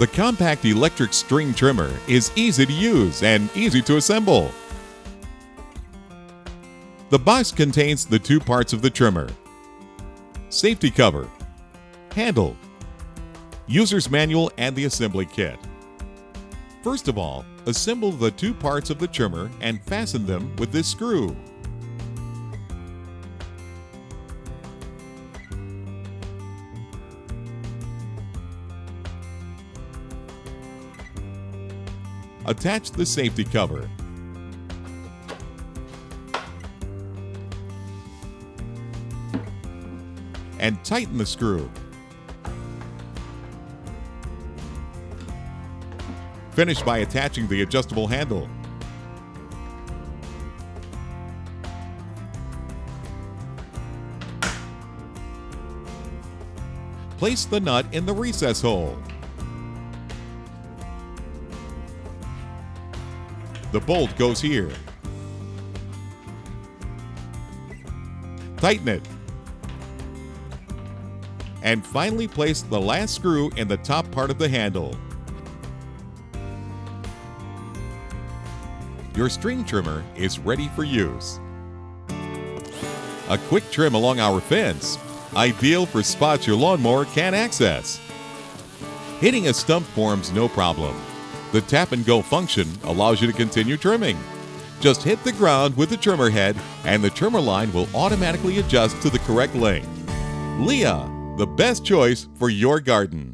The compact electric string trimmer is easy to use and easy to assemble. The box contains the two parts of the trimmer: safety cover, handle, user's manual, and the assembly kit. First of all, assemble the two parts of the trimmer and fasten them with this screw. Attach the safety cover. And tighten the screw. Finish by attaching the adjustable handle. Place the nut in the recess hole. The bolt goes here. Tighten it. And finally place the last screw in the top part of the handle. Your string trimmer is ready for use. A quick trim along our fence, ideal for spots your lawnmower can't access. Hitting a stump forms no problem. The tap and go function allows you to continue trimming. Just hit the ground with the trimmer head and the trimmer line will automatically adjust to the correct length. LEA, the best choice for your garden.